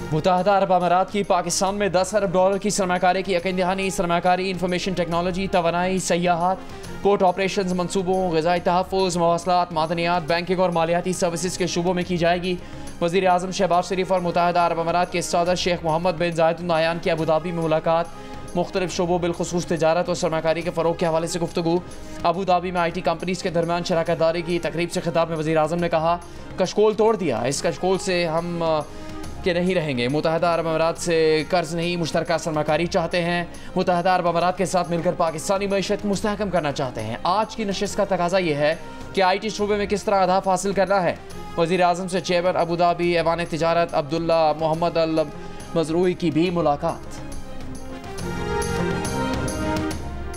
मुत्तहदा अरब अमारात की पाकिस्तान में 10 अरब डॉलर की सरमाकारी की यकीन दहानी सरमाकारी इंफॉर्मेशन टेक्नोलॉजी, तवानाई, सयाहत, पोर्ट ऑपरेशन मनसूबों, ग़िज़ाई तहफ़्फ़ुज़, मवासलात, मादनियात, बैंकिंग और मालियाती सर्विसेज के शूबों में की जाएगी। वज़ीर आज़म शहबाज शरीफ और मुत्तहदा अरब अमारात के सदर शेख मोहम्मद बिन जायद अल नहयान की अबूधाबी में मुलाकात। मुख्तलिफ शोबों बिलखुसूस तिजारत और सरमाकारी के फ़रोग़ के हवाले से गुफ्तगू। अबूधाबी में IT कंपनीज़ के दरमियान शराकत दारी की तकरीब से खिताब में वज़ीर आज़म ने कहा, कशकोल तोड़ दिया, इस कशकोल से हम के नहीं रहेंगे। मुत्तहदा अरब अमारात से कर्ज नहीं, मुश्तरका सरमाकारी चाहते हैं। मुत्तहदा अरब अमारात के साथ मिलकर पाकिस्तानी मईशत मुस्तहकम करना चाहते हैं। आज की नशिस्त का तकाजा यह है कि IT शोबे में किस तरह अहदाफ हासिल करना है। वज़ीर आज़म से चेयरमैन अबूधाबी ऐवान तिजारत अब्दुल्ला मोहम्मद अल मजरूई की भी मुलाकात।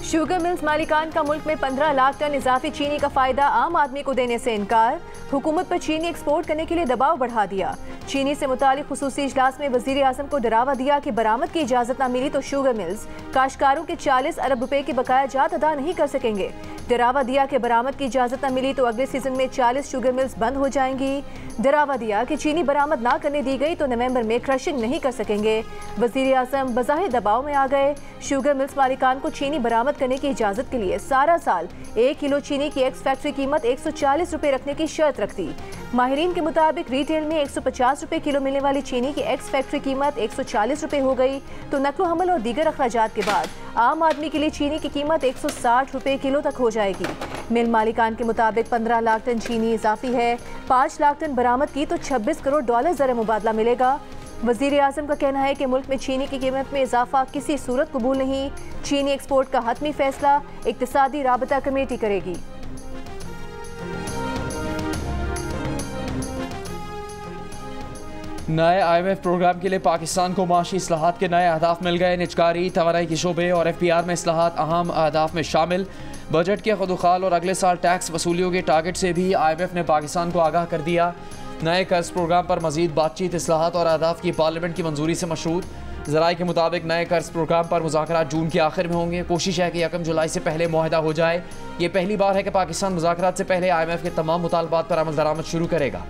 शुगर मिल्स मालिकान का मुल्क में 15 लाख टन इजाफी चीनी का फायदा आम आदमी को देने से इनकार। हुकूमत पर चीनी एक्सपोर्ट करने के लिए दबाव बढ़ा दिया। चीनी से मुतालिक खुसूसी इजलास में वजीर आज़म को डरावा दिया कि बरामद की इजाजत न मिली तो शुगर मिल्स काश्तकारों के 40 अरब रुपए की बकाया जात अदा नहीं कर सकेंगे। डरावा दिया कि बरामद की इजाजत न मिली तो अगले सीजन में 40 शुगर मिल्स बंद हो जाएंगी। डरावा दिया कि चीनी बरामद ना करने दी गई तो नवंबर में क्रशिंग नहीं कर सकेंगे। वजीर आज़म बज़ाहिर दबाव में आ गए। शुगर मिल्स मालिकान को चीनी बरामद करने की इजाजत के लिए सारा साल 1 किलो चीनी की एक्स फैक्ट्री कीमत 140 रुपए रखने की शर्त रख दी। माहिरीन के मुताबिक रिटेल में 150 रुपए किलो मिलने वाली चीनी की एक्स फैक्ट्री कीमत 140 रुपए हो गई तो नकलो हमल और दीगर अखराजात के बाद आम आदमी के लिए चीनी की कीमत 160 रुपए किलो तक हो जाएगी। मिल मालिकान के मुताबिक 15 लाख टन चीनी इजाफी है। 5 लाख टन बरामद की तो 26 करोड़ डॉलर ज़र मुबादला मिलेगा। वज़ीर आज़म का कहना है कि मुल्क में चीनी की कीमत में इजाफा किसी सूरत कबूल नहीं। चीनी एक्सपोर्ट का हतमी फैसला इक्तिसादी राबता कमेटी करेगी। नए IMF प्रोग्राम के लिए पाकिस्तान को माशी इस्लाहात के नए अहदाफ मिल गए। निजकारी, तवानाई के शोबे और FPR में इस्लाहात अहम अहदाफ में शामिल। बजट के खुदुखाल और अगले साल टैक्स वसूलियों के टारगेट से भी IMF ने पाकिस्तान को आगाह कर दिया। नए कर्ज प्रोग्राम पर मजीद बातचीत, इस्लाहात और अहदाफ की पार्लियामेंट की मंजूरी से मशरूत। ज़राए के मुताबिक नए कर्ज प्रोग्राम पर मुज़ाकरात जून के आखिर में होंगे। कोशिश है कि 1 जुलाई से पहले मुआहदा हो जाए। ये पहली बार है कि पाकिस्तान मुज़ाकरात से पहले IMF के तमाम मुतालबात पर अमल दरामद शुरू करेगा।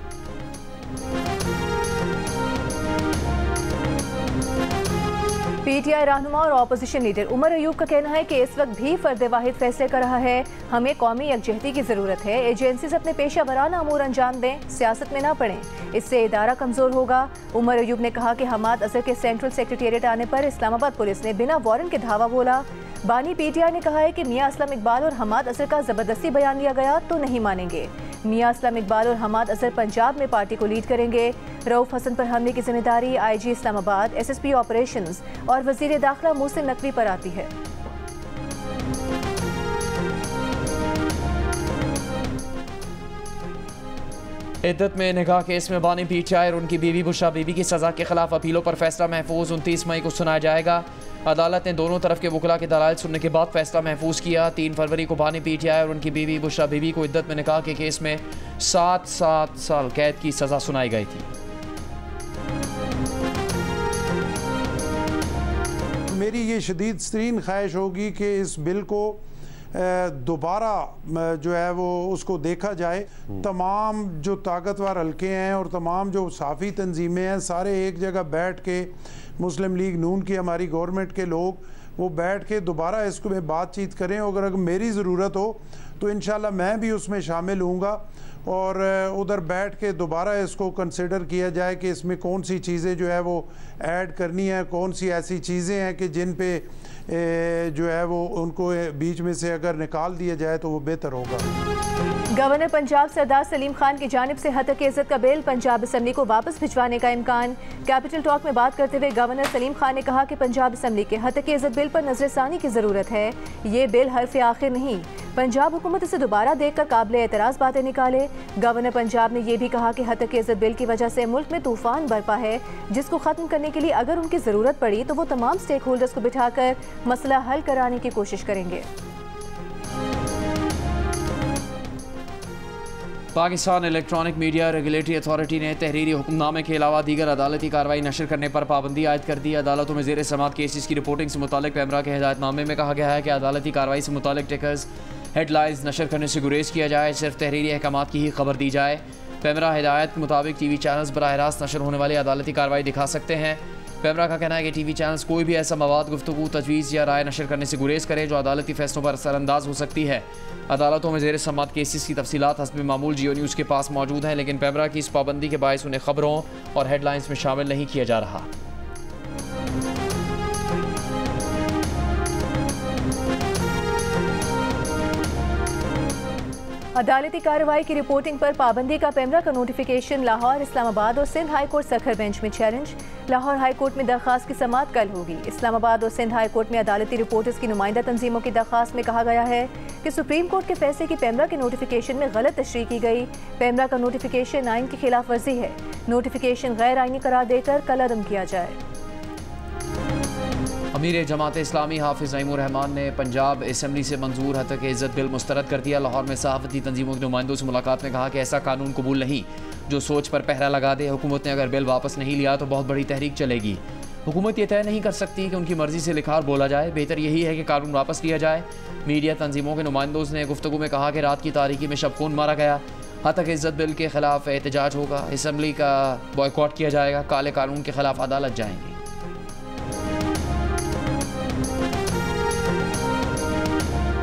PTI रहनुमा और अपोजिशन लीडर उमर अयूब का कहना है कि इस वक्त भी फर्द वाहिद फैसले कर रहा है। हमें कौमी यकजहती की ज़रूरत है। एजेंसीज अपने पेशा वराना अमूर अंजाम दें, सियासत में ना पड़ें, इससे इदारा कमज़ोर होगा। उमर अयूब ने कहा कि हमाद अजहर के सेंट्रल सेक्रेटेरिएट आने पर इस्लामाबाद पुलिस ने बिना वारंट के धावा बोला। बानी PTI ने कहा है कि मियां असलम इकबाल और हमाद अजहर का ज़बरदस्ती बयान लिया गया तो नहीं मानेंगे। मियां असलम इकबाल और हमाद अजहर पंजाब में पार्टी को लीड करेंगे। रऊफ हसन पर हमले की जिम्मेदारी IG इस्लामाबाद, SSP ऑपरेशंस और वजीर दाखिला मोहसिन नकवी पर आती है। इद्दत में निकाह केस में बानी PTI और उनकी बीवी बुशरा बीबी की सज़ा के खिलाफ अपीलों पर फैसला महफूज 29 मई को सुनाया जाएगा। अदालत ने दोनों तरफ के वकला के दलाइल सुनने के बाद फैसला महफूज किया। 3 फरवरी को बानी PTI और उनकी बीवी बुशरा बीबी को इद्दत में निकाह के केस में 7 साल कैद की सज़ा सुनाई गई थी। मेरी ये शदीद तरीन ख्वाहिश होगी कि इस बिल को दोबारा जो है वो उसको देखा जाए। तमाम जो ताकतवर हल्के हैं और तमाम जो साफ़ी तंजीमें हैं सारे एक जगह बैठ के, मुस्लिम लीग नून की हमारी गवर्नमेंट के लोग वो बैठ के दोबारा इसको में बातचीत करें। अगर मेरी ज़रूरत हो तो इंशाल्लाह मैं भी उसमें शामिल हूँगा और उधर बैठ के दोबारा इसको कंसिडर किया जाए कि इसमें कौन सी चीज़ें जो है वो ऐड करनी है, कौन सी ऐसी चीज़ें हैं कि जिन पे जो है वो उनको बीच में से अगर निकाल दिया जाए तो वो बेहतर होगा। गवर्नर पंजाब सरदार सलीम खान की जानिब से हतक इज़्ज़त का बिल पंजाब असम्बली को वापस भिजवाने का इम्कान। कैपिटल टॉक में बात करते हुए गवर्नर सलीम खान ने कहा कि पंजाब असम्बली के हतक इज़्ज़त बिल पर नजरसानी की ज़रूरत है। ये बिल हर्फ आखिर नहीं। पंजाब हुकूमत इसे दोबारा देखकर काबिल एतराज़ बातें निकाले। गवर्नर पंजाब ने यह भी कहा कि हतक इज़्ज़त बिल की वजह से मुल्क में तूफान बरपा है, जिसको ख़त्म करने के लिए अगर उनकी ज़रूरत पड़ी तो वो तमाम स्टेक होल्डर्स को बिठाकर मसला हल कराने की कोशिश करेंगे। Pakistan electronic media regulatory authority ने तहरीरी हुक्मनामे के अलावा दीगर अदालती कार्रवाई नशर करने पर पाबंदी आयद कर दी। अदालतों में ज़ेर समात केसेस की रिपोर्टिंग से मुतालिक पैमरा के हिदायतनामे में कहा गया है कि अदालती कार्रवाई से मुतालिक टिकर्स हेडलाइंस नशर करने से गुरेज किया जाए, सिर्फ तहरीरी अहकामात की ही खबर दी जाए। पैमरा हिदायत के मुताबिक टीवी चैनल्स बराह रास्त नशर होने वाली अदालती कार्रवाई दिखा सकते हैं। पैमरा का कहना है कि टीवी चैनल्स कोई भी ऐसा मवाद, गुफ्तगू, तजवीज़ या राय नशर करने से गुरेज करें जो अदालती फैसलों पर असरअंदाज हो सकती है। अदालतों में ज़ेर समात केसेस की तफसीलात हस्ब मामूल जियो न्यूज़ के पास मौजूद हैं, लेकिन पैमरा की इस पाबंदी के बायस उन्हें खबरों और हेडलाइंस में शामिल नहीं किया जा रहा। अदालती कार्रवाई की रिपोर्टिंग पर पाबंदी का पैमरा का नोटिफिकेशन लाहौर, इस्लामाबाद और Sindh high court Sukkur bench में चैलेंज। लाहौर हाई कोर्ट में दरखास्त की समाअत कल होगी। इस्लामाबाद और सिंध हाई कोर्ट में अदालती रिपोर्टर्स की नुमाइंदा तंजीमों की दरखास्त में कहा गया है कि सुप्रीम कोर्ट के फैसले की पैमरा के नोटिफिकेशन में गलत तशरीह की गई। पैमरा का नोटिफिकेशन आइन की खिलाफ वर्जी है। नोटिफिकेशन गैर आइनी करार देकर कल अदम किया जाए। अमीर जमात इस्लामी हाफिज़ नईमुर रहमान ने पंजाब असम्बली से मंजूर हतक इज़्ज़त बिल मुस्तरद कर दिया। लाहौर में सहाफ़ती तंजीमों के नुमाइंदों से मुलाकात में कहा कि ऐसा कानून कबूल नहीं जो सोच पर पहरा लगा दे। हुकूमत ने अगर बिल वापस नहीं लिया तो बहुत बड़ी तहरीक चलेगी। हुकूमत ये तय नहीं कर सकती कि उनकी मर्जी से लिखा और बोला जाए। बेहतर यही है कि कानून वापस लिया जाए। मीडिया तंजीमों के नुमाइंदों ने गुफ्तगू में कहा कि रात की तारीकी में शब खून मारा गया। हतक इज़्ज़त बिल के खिलाफ एहतजाज होगा। असम्बली का बॉयकॉट किया जाएगा। काले कानून के खिलाफ अदालत जाएंगे।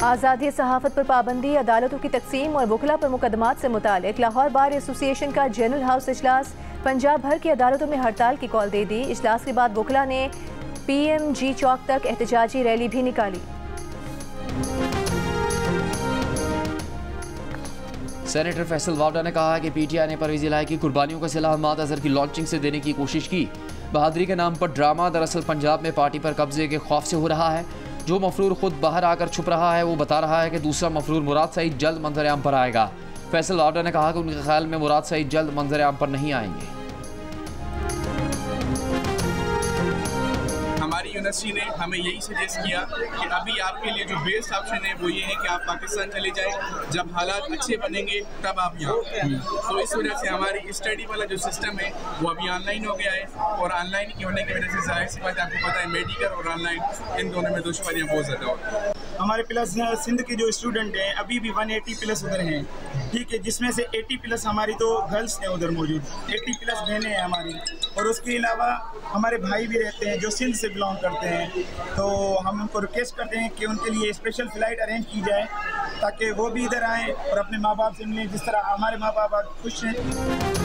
आज़ादी सहाफ़त पर पाबंदी, अदालतों की तकसीम और वकला पर मुकदमात से मुतालिक लाहौर बार एसोसिएशन का जनरल हाउस इजलास। पंजाब भर की अदालतों में हड़ताल की कॉल दे दी। इजलास के बाद वकला ने PMG चौक तक एहतजाजी रैली भी निकाली। सेनेटर फैसल वावडा ने कहा कि PTI ने परवेज़ इलाही की कुर्बानियों का सिला अहमद अजहर की लॉन्चिंग से देने की कोशिश की। बहादुरी के नाम पर ड्रामा दरअसल पंजाब में पार्टी पर कब्जे के खौफ से हो रहा है। जो मफरूर खुद बाहर आकर छुप रहा है वो बता रहा है कि दूसरा मफरूर मुराद सईद जल्द मंजर आम पर आएगा। फैसल वावडा ने कहा कि उनके ख्याल में मुराद सईद जल्द मंजर आम पर नहीं आएंगे। हमारी यूनिवर्सिटी ने हमें यही सजेस्ट किया कि अभी आपके लिए जो बेस्ट ऑप्शन है वो ये है कि आप पाकिस्तान चले जाएं। जब हालात अच्छे बनेंगे तब आप यहाँ। तो इस वजह से हमारी स्टडी वाला जो सिस्टम है वो अभी ऑनलाइन हो गया है, और ऑनलाइन की होने की वजह से जाहिर सी बात आपको पता है मेडिकल और ऑनलाइन इन दोनों में दुश्मनियाँ बहुत ज़्यादा होती हैं। हमारे प्लस सिंध के जो स्टूडेंट हैं अभी भी 180 प्लस उधर हैं, ठीक है, जिसमें से 80 प्लस हमारी तो गर्ल्स हैं उधर मौजूद, 80 प्लस बहनें हैं हमारी, और उसके अलावा हमारे भाई भी रहते हैं जो सिंध से बिलोंग करते हैं। तो हम उनको रिक्वेस्ट करते हैं कि उनके लिए स्पेशल फ़्लाइट अरेंज की जाए ताकि वो भी इधर आएँ और अपने माँ बाप से मिलें, जिस तरह हमारे माँ बाप खुश हैं।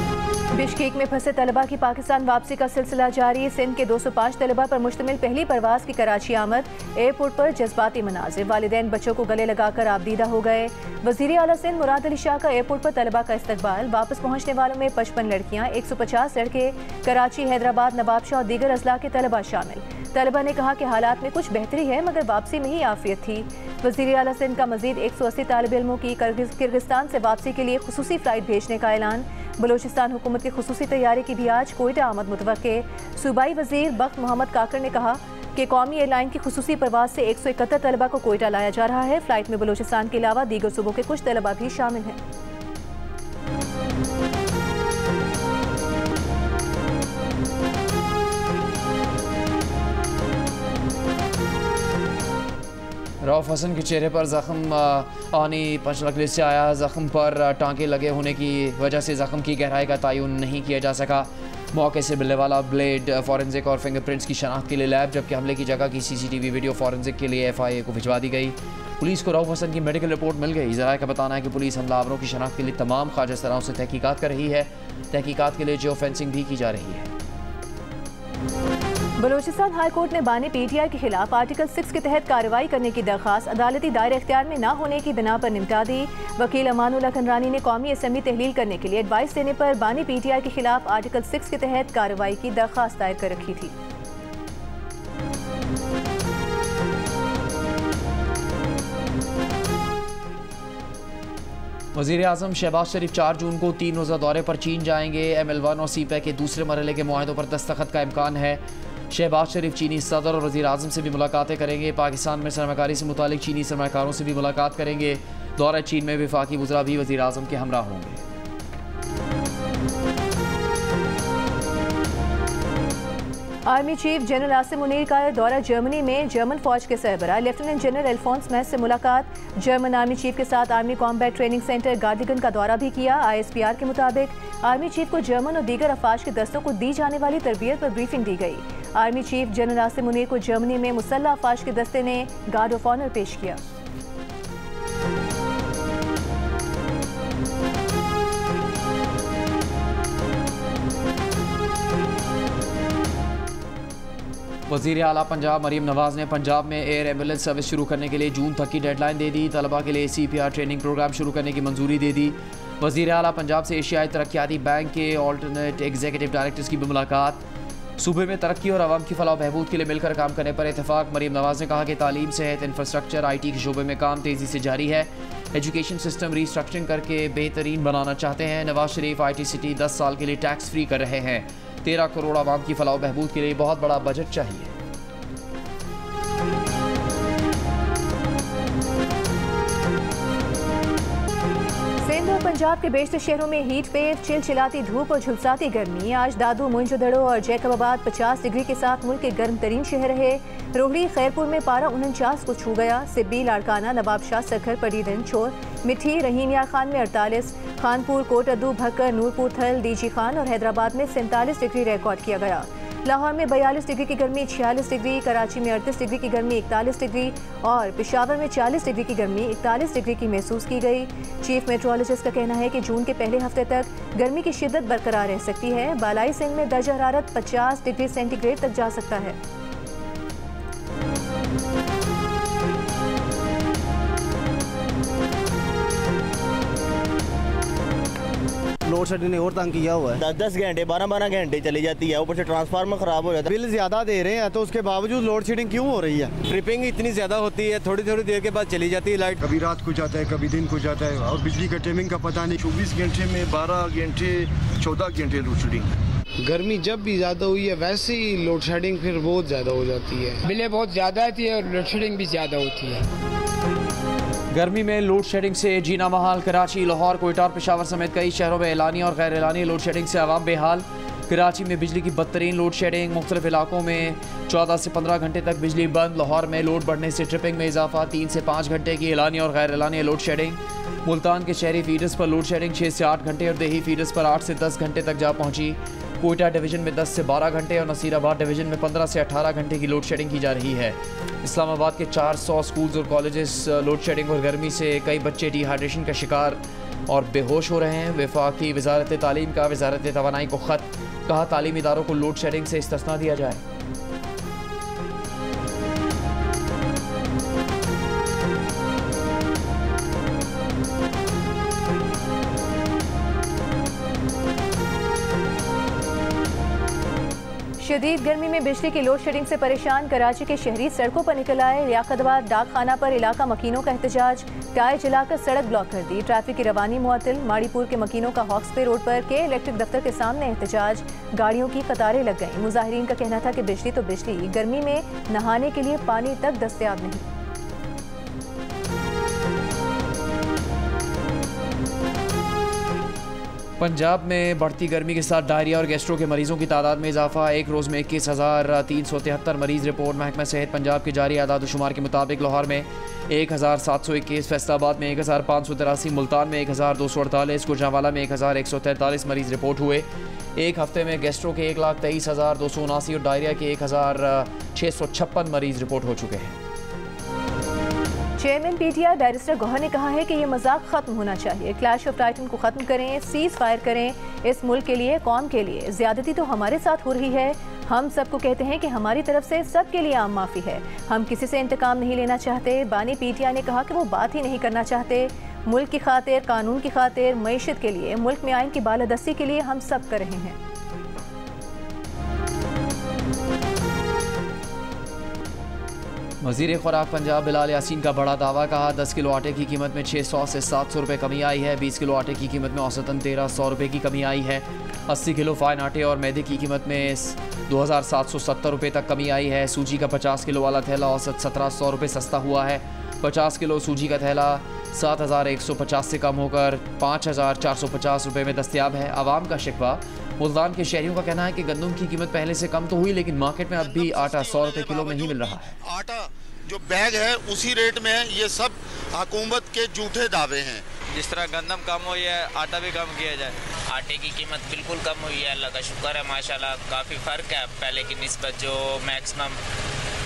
बिश्केक में फंसे तलबा की पाकिस्तान वापसी का सिलसिला जारी। सिंध के 205 तलबा पर मुश्तमिल पहली परवाज की कराची आमद। एयरपोर्ट पर जज्बाती मनाजिर, वालिदैन बच्चों को गले लगाकर आबदीदा हो गए। वज़ीर आला सिंध मुराद अली शाह का एयरपोर्ट पर तलबा का इस्तकबाल। वापस पहुँचने वालों में 55 लड़कियाँ, 150 लड़के, कराची, हैदराबाद, नवाबशाह और दीगर अजला के तलबा शामिल। तलबा ने कहा कि हालात में कुछ बेहतरी है मगर वापसी में ही आफियत थी। वज़ीर आला सिंध का मजीद 180 तालिब इल्मों की किर्गिस्तान से वापसी के लिए खुसूसी फ़्लाइट भेजने का ऐलान। बलोचिस्तान हुकूमत की खुसूसी तैयारी की भी आज कोयटा आमद मुतवक्के। सूबाई वज़ीर बख्त मोहम्मद काकर ने कहा कि कौमी एयरलाइन की खुसूसी परवाज से 171 तलबा को कोयटा लाया जा रहा है। फ़्लाइट में बलोचिस्तान के अलावा दीगर सूबों के कुछ तलबा भी शामिल हैं। रऊफ हसन के चेहरे पर ज़ख्म आनी पंचनकली से आया। ज़ख्म पर टांके लगे होने की वजह से ज़ख्म की गहराई का तयन नहीं किया जा सका। मौके से मिलने वाला ब्लेड फॉरेंसिक और फिंगरप्रिंट्स की शनाख्त के लिए लैब, जबकि हमले की जगह की CCTV वीडियो फॉरेंसिक के लिए FIA को भिजवा दी गई। पुलिस को रऊफ हसन की मेडिकल रिपोर्ट मिल गई। ज़राए का बताना है कि पुलिस हमलावरों की शनाख्त के लिए तमाम ख्वाजा से तहकीकात कर रही है। तहकीकात के लिए जियो फेंसिंग भी की जा रही है। बलोचिस्तान हाई कोर्ट ने बानी PTI के खिलाफ आर्टिकल 6 के तहत कार्रवाई करने की दरख्वास्त अदालती दायरे इख्तियार में न होने की बिना पर निपटा दी। वकील अमानुल्लाह खनरानी ने कौमी असम्बली तहलील करने के लिए एडवाइस देने पर बानी PTI के खिलाफ आर्टिकल 6 के तहत कार्रवाई की दरख्वास्त दायर कर रखी थी। वज़ीर आज़म शहबाज शरीफ 4 जून को 3 रोज़ा दौरे पर चीन जाएंगे। ML1 और CPEC के दूसरे मरहले के मुआहदों पर दस्तखत का इम्कान है। शहबाज शरीफ चीनी सदर और वज़ीर आज़म से भी मुलाकातें करेंगे। पाकिस्तान में सरमाकारी से मुतालिक चीनी सरमाकारों से भी मुलाकात करेंगे। दौरा चीन में वफाकी वज़रा भी वज़ीर आज़म के हमरा होंगे। Army chief general Asim Munir का दौरा जर्मनी में जर्मन फौज के सरबराह लेफ्टिनेंट जनरल एल्फोंस मैस से मुलाकात। जर्मन आर्मी चीफ के साथ आर्मी कॉम्बैट ट्रेनिंग सेंटर गार्डिगन का दौरा भी किया। ISPR के मुताबिक आर्मी चीफ को जर्मन और दीगर अफवाज के दस्तों को दी जाने वाली तरबियत पर ब्रीफिंग दी गई। Army chief general Asim Munir को जर्मनी में मुसल्लह अफवाज के दस्ते ने गार्ड ऑफ ऑनर पेश किया। वज़ीर आला पंजाब मरीम नवाज़ ने पंजाब में एयर एम्बुलेंस सर्विस शुरू करने के लिए जून तक की डेडलाइन दे दी। तलबा के लिए CPR ट्रेनिंग प्रोग्राम शुरू करने की मंजूरी दे दी। वज़ीर आला पंजाब से एशियाई तरक्याती बैंक के ऑल्टरनेट एग्जीक्यूटिव डायरेक्टर्स की भी मुलाकात। सूबे में तरक्की और आवाम की फलाह बहबूद के लिए मिलकर काम करने पर इतफाक। मरीम नवाज़ ने कहा कि तालीम, सेहत, इंफ्रास्ट्रक्चर, IT के शोबे में काम तेज़ी से जारी है। एजुकेशन सिस्टम रीस्ट्रक्चरिंग करके बेहतरीन बनाना चाहते हैं। नवाज शरीफ IT सिटी 10 साल के लिए टैक्स फ्री कर रहे हैं। 13 करोड़ आवाम की फलाह बहबूद के लिए बहुत बड़ा बजट चाहिए। सिंध और पंजाब के बेशतर शहरों में हीट वेव, चिलचिलाती धूप और झुलसाती गर्मी। आज दादू, मोइनजोदड़ो और जैकबाबाद 50 डिग्री के साथ मुल्क के गर्म तरीन शहर रहे। रोहड़ी, खैरपुर में पारा 49 को छू गया। सिब्बी, लाड़काना, नवाबशाह, सखर, पडीदन, चोर, मिठी, रहीम यार खान में 48, खानपुर, कोटअदू, भक्कर, नूरपुर, थल, डीजी खान और हैदराबाद में 47 डिग्री रिकॉर्ड किया गया। लाहौर में 42 डिग्री की गर्मी, 46 डिग्री, कराची में 38 डिग्री की गर्मी, 41 डिग्री और पेशावर में 40 डिग्री की गर्मी, 41 डिग्री की महसूस की गई। चीफ मेट्रोलॉजिस्ट का कहना है कि जून के पहले हफ्ते तक गर्मी की शिद्दत बरकरार रह सकती है। बालाई सिंध में दर्जा हरारत 50 डिग्री सेंटीग्रेड तक जा सकता है। लोड शेडिंग ने और तंग किया हुआ है। 10-10 घंटे 12-12 घंटे चली जाती है, ऊपर से ट्रांसफार्मर खराब हो जाता है। बिल ज्यादा दे रहे हैं तो उसके बावजूद लोड शेडिंग क्यों हो रही है? ट्रिपिंग इतनी ज्यादा होती है, थोड़ी थोड़ी देर के बाद चली जाती है लाइट। कभी रात को जाता है, कभी दिन को जाता है और बिजली का टाइमिंग का पता नहीं। 24 घंटे में 12 घंटे 14 घंटे लोड शेडिंग। गर्मी जब भी ज्यादा हुई है वैसे ही लोड शेडिंग फिर बहुत ज्यादा हो जाती है। बिलें बहुत ज्यादा आती है और लोड शेडिंग भी ज्यादा होती है। गर्मी में लोड शेडिंग से जीना महाल। कराची, लाहौर, कोयटा और पेशावर समेत कई शहरों में एलानी और गैर एलानी लोड शेडिंग से आवाम बेहाल। कराची में बिजली की बदतरीन लोड शेडिंग, मुख्तलिफ इलाकों में 14 से 15 घंटे तक बिजली बंद। लाहौर में लोड बढ़ने से ट्रिपिंग में इजाफा, 3 से 5 घंटे की एलानी और गैर एलानी लोड शेडिंग। मुल्तान के शहरी फीडर्स पर लोड शेडिंग 6 से 8 घंटे और देही फीडर्स पर 8 से 10 घंटे तक जा पहुंची। कोयटा डिवीज़न में 10 से 12 घंटे और नसीराबाद डिवीज़न में 15 से 18 घंटे की लोड शेडिंग की जा रही है। इस्लामाबाद के 400 स्कूल्स और कॉलेजेस लोड शेडिंग और गर्मी से कई बच्चे डिहाइड्रेशन का शिकार और बेहोश हो रहे हैं। वफाकी वजारत तालीम का वजारत तवानाई को ख़त, कहा तालीमी इदारों को लोड शेडिंग से इस्तिस्ना दिया जाए। शदीद गर्मी में बिजली की लोड शेडिंग से परेशान कराची के शहरी सड़कों पर निकल आए। लियाकतबाद डाक खाना पर इलाका मकीनों का एहतजाज, टायर जलाकर सड़क ब्लॉक कर दी। ट्रैफिक की रवानी मुअत्तल। माड़ीपुर के मकीनों का हॉक्सपे रोड पर के इलेक्ट्रिक दफ्तर के सामने एहतजाज, गाड़ियों की कतारें लग गईं। मुजाहिरीन का कहना था कि बिजली तो बिजली, गर्मी में नहाने के लिए पानी तक दस्तयाब नहीं। पंजाब में बढ़ती गर्मी के साथ डायरिया और गैस्ट्रो के मरीजों की तादाद में इजाफा। एक रोज़ में 21,373 मरीज रिपोर्ट। महकमा सेहत पंजाब के जारी आदाद शुमार के मुताबिक लाहौर में 1,721, फैसलाबाद में 1,583, मुल्तान में 1,248, गुजरांवाला में 1,143 मरीज रिपोर्ट हुए। एक हफ्ते में गैस्ट्रो के 1,23,279 और डायरिया के 1,656 मरीज रिपोर्ट हो चुके हैं। चेयरमैन PTI बैरिस्टर गौहर ने कहा है कि ये मजाक खत्म होना चाहिए। क्लैश ऑफ टाइटन को खत्म करें, सीज फायर करें। इस मुल्क के लिए, कौम के लिए ज्यादती तो हमारे साथ हो रही है। हम सबको कहते हैं कि हमारी तरफ से सबके लिए आम माफ़ी है। हम किसी से इंतकाम नहीं लेना चाहते। बानी PTI ने कहा कि वो बात ही नहीं करना चाहते। मुल्क की खातिर, कानून की खातिर, मईशत के लिए, मुल्क में आइन की बालादस्ती के लिए हम सब कर रहे हैं। वज़ीर खुराक पंजाब बिलाल यासीन का बड़ा दावा, कहा 10 किलो आटे की कीमत में 600 से 700 रुपये कमी आई है। 20 किलो आटे की कीमत में औसतन 1,300 रुपये की कमी आई है। 80 किलो फाइन आटे और मैदे की कीमत में 2,770 रुपये तक कमी आई है। सूजी का 50 किलो वाला थैला औसत 1,700 रुपये सस्ता हुआ है। 50 किलो सूजी का थैला 7,150 से कम होकर 5,450 रुपये में दस्तयाब है। आवाम का शिकवा मुल्तान के शहरियों का कहना है कि गंदम की कीमत पहले से कम तो हुई, लेकिन मार्केट में अब भी आटा 100 रुपए किलो में ही मिल रहा है। आटा जो बैग है उसी रेट में है। ये सब हुकूमत के झूठे दावे हैं। जिस तरह गंदम कम हुई है, आटा भी कम किया जाए। आटे की कीमत बिल्कुल कम हुई है, अल्लाह का शुक्र है माशाल्लाह। काफ़ी फ़र्क है पहले की निस्बत। जो मैक्सिमम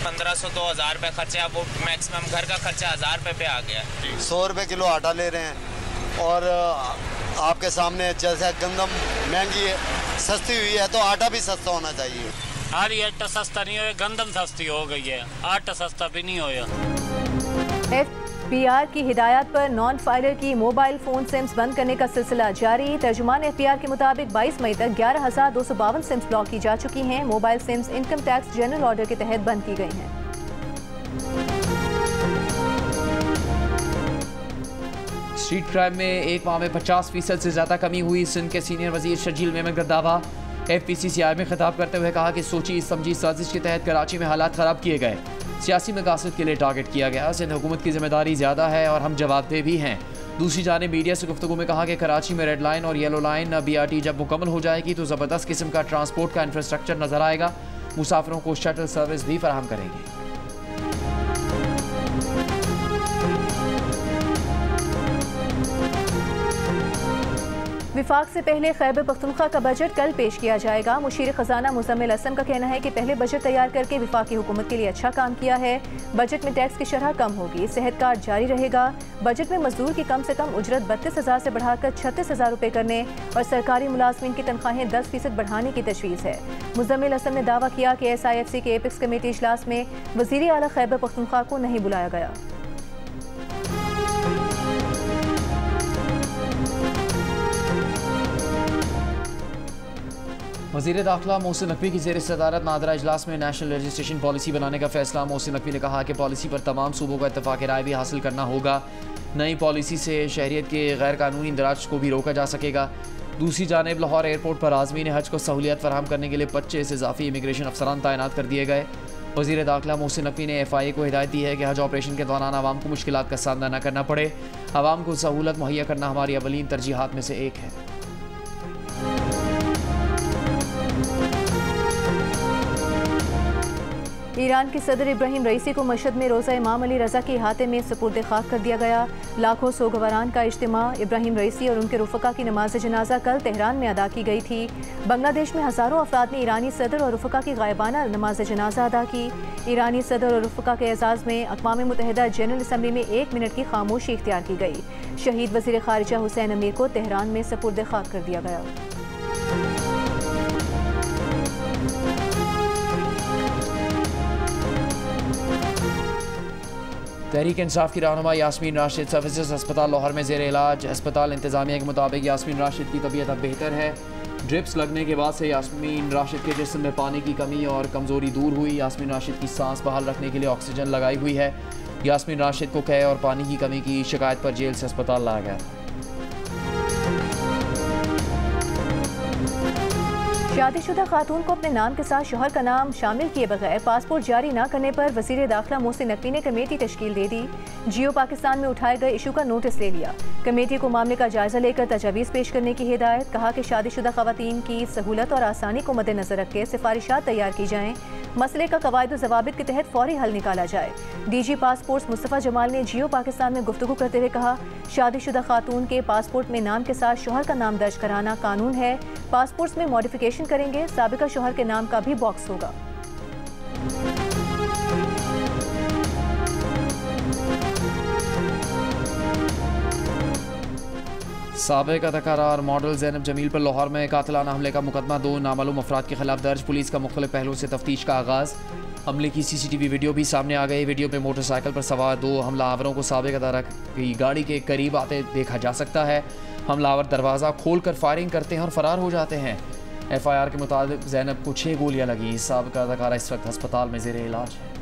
1500-2000 रुपये खर्चा, वो मैक्सिमम घर का खर्चा 1000 रुपये पे आ गया। 100 रुपये किलो आटा ले रहे हैं और आपके सामने जैसे गंदम महंगी है, सस्ती हुई है तो आटा भी सस्ता होना चाहिए। हर आटा सस्ता नहीं हो, गंदम सस्ती हो गई है, आटा सस्ता भी नहीं होया। FPR की हिदायत पर नॉन फाइलर की मोबाइल फ़ोन सिम्स बंद करने का सिलसिला जारी। तर्जुमान FPR के मुताबिक 22 मई तक 11,252 सिम्स ब्लॉक की जा चुकी हैं। Mobile sims income tax general order के तहत बंद की गई हैं। स्ट्रीट क्राइम में एक माह में 50% से ज़्यादा कमी हुई। सिंध के सीनियर वजीर शजील मेमन का दावा। FPCCI में खिताब करते हुए कहा कि सोची समझी साजिश के तहत कराची में हालात ख़राब किए गए, सियासी मकासद के लिए टारगेट किया गया। सिंध हुकूमत की जिम्मेदारी ज़्यादा है और हम जवाबदेह भी हैं। दूसरी जानिब मीडिया से गुफ्तगू में कहा कि कराची में रेड लाइन और येलो लाइन BRT जब मुकम्मल हो जाएगी तो ज़बरदस्त किस्म का ट्रांसपोर्ट का इंफ्रास्ट्रक्चर नज़र आएगा। मुसाफिरों को शटल सर्विस भी फराहम करेंगे। विफाक से पहले खैबर पख्तूनख्वा का बजट कल पेश किया जाएगा। मुशीर खजाना मुजम्मिल असलम का कहना है कि पहले बजट तैयार करके वफाकी हुकूमत के लिए अच्छा काम किया है। बजट में टैक्स की शरह कम होगी, सेहत कार्ड जारी रहेगा। बजट में मजदूर की कम से कम उजरत 32,000 से बढ़ाकर 36,000 रुपये करने और सरकारी मुलाजमीन की तनख्वाहें 10% बढ़ाने की तजवीज़ है। मुजम्मिल असलम ने दावा किया कि SIFC के एपेक्स कमेटी इजलास में वज़ीर आला खैबर पख्तूनख्वा को नहीं बुलाया गया। वज़ीर दाखिला मोहसिन नकवी की ज़ेर सदारत नादरा इजलास में नेशनल रजिस्ट्रेशन पॉलिसी बनाने का फैसला। मोहसिन नकवी ने कहा कि पॉलिसी पर तमाम सूबों का इत्तफाक राय भी हासिल करना होगा। नई पॉलिसी से शहरियत के गैर कानूनी इंदराज को भी रोका जा सकेगा। दूसरी जानिब लाहौर एयरपोर्ट पर आज़मीन हज को सहूलियत फराहम करने के लिए 25 इजाफी इमिग्रेशन अफसरान तैनात कर दिए गए। वज़ीर दाखिला मोहसिन नकवी ने FIA को हिदायत दी है कि हज ऑपरेशन के दौरान आवाम को मुश्किलात का सामना न करना पड़े। आवाम को सहूलत मुहैया करना हमारी अवलीन तरजीहात में से एक है। ईरान के सदर इब्राहिम रईसी को मशहद में रोज़ा इमाम अली रज़ा के अहाते में सुपुर्द खाक कर दिया गया। लाखों सोगवारान का इज्तिमा इब्राहिम रईसी और उनके रुफ़का की नमाज जनाजा कल तेहरान में अदा की गई थी। बांग्लादेश में हज़ारों अफराद ने ईरानी सदर और रुफ़का की गायबाना नमाज जनाजा अदा की। ईरानी सदर और रुफ़का के एजाज़ में अक़वाम मुत्तहिदा जनरल असम्बली में 1 मिनट की खामोशी इख्तियार की गई। शहीद वज़ीर ख़ारिजा हुसैन अमीर को तेहरान में सुपुर्द खाक कर दिया गया। तहरीक इंसाफ की रहनुमा यास्मीन राशिद सर्विसेज अस्पताल लाहौर में ज़ेर इलाज। अस्पताल इंतज़ामिया के मुताबिक यास्मीन राशिद की तबीयत अब बेहतर है। ड्रिप्स लगने के बाद से यास्मीन राशिद के जिस्म में पानी की कमी और कमज़ोरी दूर हुई। यास्मीन राशिद की सांस बहाल रखने के लिए ऑक्सीजन लगाई हुई है। यास्मीन राशिद को कै और पानी की कमी की शिकायत पर जेल से अस्पताल लाया गया था। शादीशुदा खातून को अपने नाम के साथ शोहर का नाम शामिल किए बगैर पासपोर्ट जारी न करने पर वज़ीर दाखिला मोहसिन नकवी ने कमेटी तश्कील दे दी। जियो पाकिस्तान में उठाए गए इशू का नोटिस ले लिया। कमेटी को मामले का जायजा लेकर तजावीज़ पेश करने की हिदायत। कहा कि शादीशुदा ख़वातीन की सहूलत और आसानी को मद्देनजर रख के सिफारिशात तैयार की जाएँ। मसले का कवायद व ज़वाबित के तहत फौरी हल निकाला जाए। DG पासपोर्ट्स मुस्तफ़ा जमाल ने जियो पाकिस्तान में गुफ्तगू करते हुए कहा, शादीशुदा खातून के पासपोर्ट में नाम के साथ शोहर का नाम दर्ज कराना कानून है। पासपोर्ट्स में मॉडिफिकेशन करेंगे, साबिका शोहर के नाम का भी बॉक्स होगा। साबिक अदाकारा और मॉडल ज़ैनब जमील पर लाहौर में कातिलाना हमले का मुकदमा 2 नामालूम अफराद के खिलाफ दर्ज। पुलिस का मुख्तलिफ पहलुओं से तफ्तीश का आगाज़। हमले की CCTV वीडियो भी सामने आ गई। वीडियो में मोटरसाइकिल पर सवार 2 हमलावरों को साबिक अदाकारा की गाड़ी के करीब आते देखा जा सकता है। हमलावर दरवाज़ा खोलकर फायरिंग करते हैं और फरार हो जाते हैं। FIR के मुताबिक ज़ैनब को 6 गोलियां लगी। साबिक अदाकारा इस वक्त अस्पताल में ज़ेर इलाज है।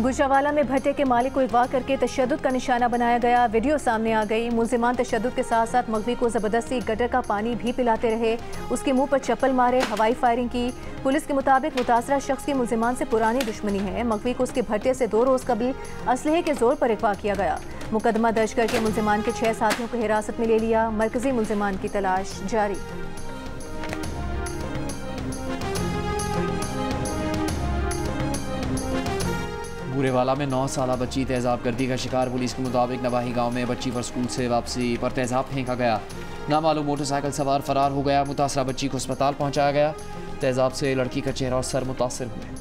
गुजरावाला में भट्टे के मालिक को अगवा करके तशद्दुद का निशाना बनाया गया। वीडियो सामने आ गई। मुल्जिमान तशद्दुद के साथ साथ मगवी को ज़बरदस्ती गटर का पानी भी पिलाते रहे, उसके मुंह पर चप्पल मारे, हवाई फायरिंग की। पुलिस के मुताबिक मुतासरा शख्स की मुल्जिमान से पुरानी दुश्मनी है। मगवी को उसके भट्टे से 2 रोज़ कबल असलहे के जोर पर अगवा किया गया। मुकदमा दर्ज करके मुल्जिमान के 6 साथियों को हिरासत में ले लिया। मरकजी मुल्जिमान की तलाश जारी। बूरेवाला में 9 साला बच्ची तेज़ाब गर्दी का शिकार। पुलिस के मुताबिक नवाही गांव में बच्ची पर स्कूल से वापसी पर तेज़ाब फेंका गया। नामालूम मोटरसाइकिल सवार फरार हो गया। मुतासरा बच्ची को अस्पताल पहुंचाया गया। तेज़ाब से लड़की का चेहरा और सर मुतासर हुए।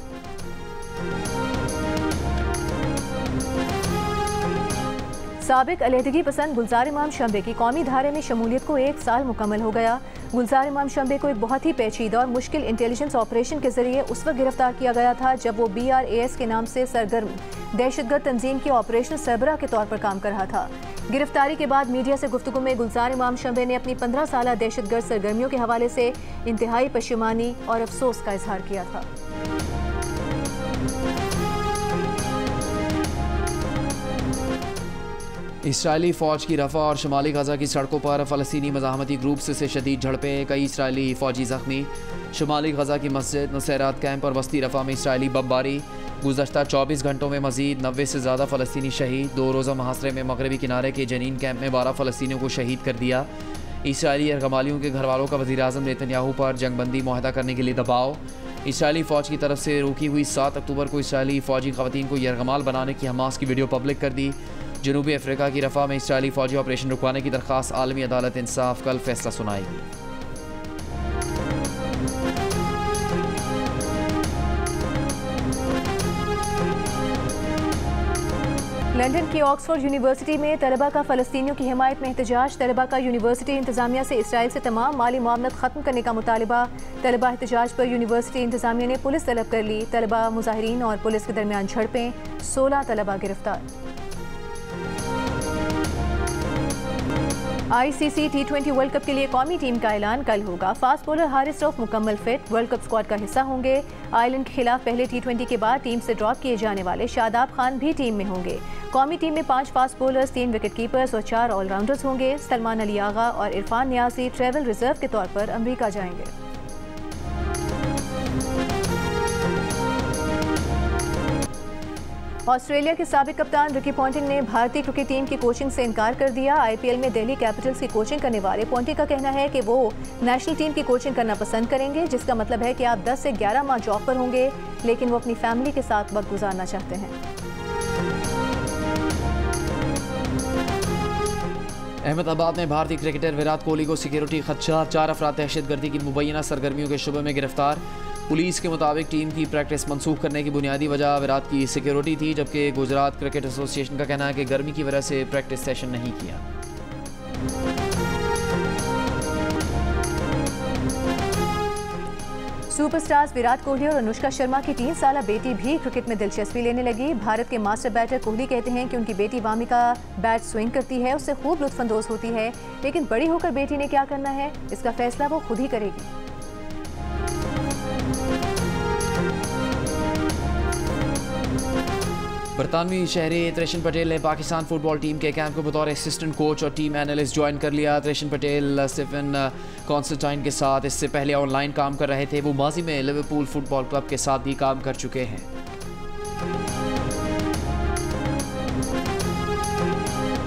साबिक अलहदगी पसंद गुलजार इमाम शंबे की कौमी धारे में शमूलियत को 1 साल मुकम्मल हो गया। गुलजार इमाम शंबे को एक बहुत ही पेचीदा और मुश्किल इंटेलिजेंस ऑपरेशन के जरिए उस वक्त गिरफ्तार किया गया था जब वो BRAS के नाम से सरगर्म दहशतगर्द तंजीम की ऑपरेशन सरबराह के तौर पर काम कर रहा था। गिरफ्तारी के बाद मीडिया से गुफ्तगू में गुलजार इमाम शंबे ने अपनी 15 साला दहशतगर्द सरगर्मियों के हवाले से इंतहाई पशेमानी और अफसोस का इजहार किया था। इसराइली फ़ौज की रफ़ा और शुमाली गजा की सड़कों पर फ़लस्तीनी मज़ाहमती ग्रुप से शदीद झड़पें, कई इसराइली फ़ौजी ज़ख्मी। शुमाली गजा की मस्जिद, नुसैरात कैंप और वस्ती रफ़ा में इसराइली बमबारी। गुज़श्ता 24 घंटों में मज़ीद 90 से ज़्यादा फ़लस्तीनी शहीद। 2 रोज़ा मुहासरे में मगरबी किनारे के जनीन कैंप में 12 फ़लस्तीनियों को शहीद कर दिया। इसराइली यरगमालियों के घर वालों का वज़ीर-ए-आज़म नेतन्याहू पर जंगबंदी मुआहदा करने के लिए दबाव। इसराइली फ़ौज की तरफ से रोकी हुई 7 अक्टूबर को इसराइली फ़ौजी ख़वातीन को यरगमाल बनाने की हमास की वीडियो पब्लिक कर दी। जनूबी अफ्रीका की रफ़ा में इसराइली फ़ौजी ऑपरेशन रुकवाने की दरख्वास्त आलमी अदालत इंसाफ कल फैसला सुनाएगी। लंदन की ऑक्सफोर्ड यूनिवर्सिटी में तलबा का फ़लस्तीनियों की हिमायत में एहतजाज। तलबा का यूनिवर्सिटी इंतज़ामिया से इसराइल से तमाम माली मामलत ख़त्म करने का मुतालिबा। तलबा एहतजाज पर यूनिवर्सिटी इंतज़ामिया ने पुलिस तलब कर ली। तलबा, मुजाहिरीन और पुलिस के दरमियान झड़पें, 16 तलबा गिरफ्तार। ICC T20 वर्ल्ड कप के लिए कौमी टीम का ऐलान कल होगा। फास्ट बॉलर हारिस रऊफ मुकम्मल फिट वर्ल्ड कप स्क्वाड का हिस्सा होंगे। आयरलैंड के खिलाफ पहले T20 के बाद टीम से ड्रॉप किए जाने वाले शादाब खान भी टीम में होंगे। कौमी टीम में 5 फास्ट बॉलर्स, 3 विकेट कीपर्स और 4 ऑलराउंडर्स होंगे। सलमान अली आगा और इरफान नियाजी ट्रैवल रिजर्व के तौर पर अमरीका जाएंगे। ऑस्ट्रेलिया के साबिक कप्तान रिकी पॉन्टिंग ने भारतीय क्रिकेट टीम की कोचिंग से इनकार कर दिया। IPL में दिल्ली कैपिटल्स की कोचिंग करने वाले पॉन्टिंग का कहना है कि वो नेशनल टीम की कोचिंग करना पसंद करेंगे, जिसका मतलब है कि आप 10 से 11 माह जॉब पर होंगे, लेकिन वो अपनी फैमिली के साथ वक्त गुजारना चाहते हैं। अहमदाबाद में भारतीय क्रिकेटर विराट कोहली को सिक्योरिटी खदशा। 4 अफराद दहशतगर्दी की मुबैना सरगर्मियों के शुबे में गिरफ्तार। पुलिस के मुताबिक टीम की प्रैक्टिस मनसूख करने की बुनियादी वजह विराट की सिक्योरिटी थी, जबकि गुजरात क्रिकेट एसोसिएशन का कहना है कि गर्मी की वजह से प्रैक्टिस सेशन नहीं किया। सुपरस्टार्स विराट कोहली और अनुष्का शर्मा की 3 साला बेटी भी क्रिकेट में दिलचस्पी लेने लगी। भारत के मास्टर बैटर कोहली कहते हैं कि उनकी बेटी वामिका बैट स्विंग करती है, उससे खूब लुत्फानंदोज होती है, लेकिन बड़ी होकर बेटी ने क्या करना है, इसका फैसला वो खुद ही करेगी। बरतानवी शहरी त्रेशन पटेल ने पाकिस्तान फुटबॉल टीम के कैंप को बतौर असिस्टेंट कोच और टीम एनालिस्ट ज्वाइन कर लिया। त्रेशन पटेल स्टीफन कॉन्स्टेंटाइन के साथ इससे पहले ऑनलाइन काम कर रहे थे। वो माजी में लिवरपूल फुटबॉल क्लब के साथ भी काम कर चुके हैं।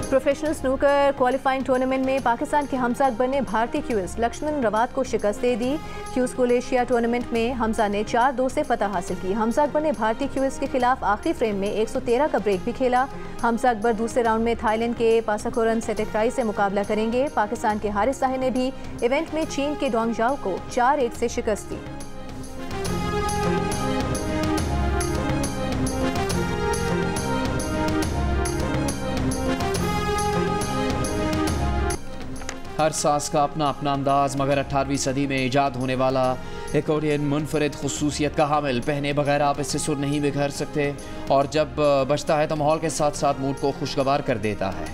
प्रोफेशनल स्नूकर क्वालिफाइंग टूर्नामेंट में पाकिस्तान के हमजा अकबर ने भारतीय क्यूस लक्ष्मण रवात को शिकस्त दे दी। क्यूस कोलेशिया टूर्नामेंट में हमजा ने 4-2 से फतह हासिल की। हमजा अकबर ने भारतीय क्यूस के खिलाफ आखिरी फ्रेम में 113 का ब्रेक भी खेला। हमजा अकबर दूसरे राउंड में थाईलैंड के पासाकोरन सेटेक्राई से मुकाबला करेंगे। पाकिस्तान के हारिस साहे ने भी इवेंट में चीन के डोंगजाओ को 4-1 से शिकस्त दी। हर सांस का अपना अपना अंदाज, मगर 18वीं सदी में ईजाद होने वाला एकॉर्डियन मुनफरिद खुसूसियत का हामिल। पहने बगैर आप इससे सुर नहीं बिखर सकते, और जब बजता है तो माहौल के साथ साथ मूड को खुशगवार कर देता है।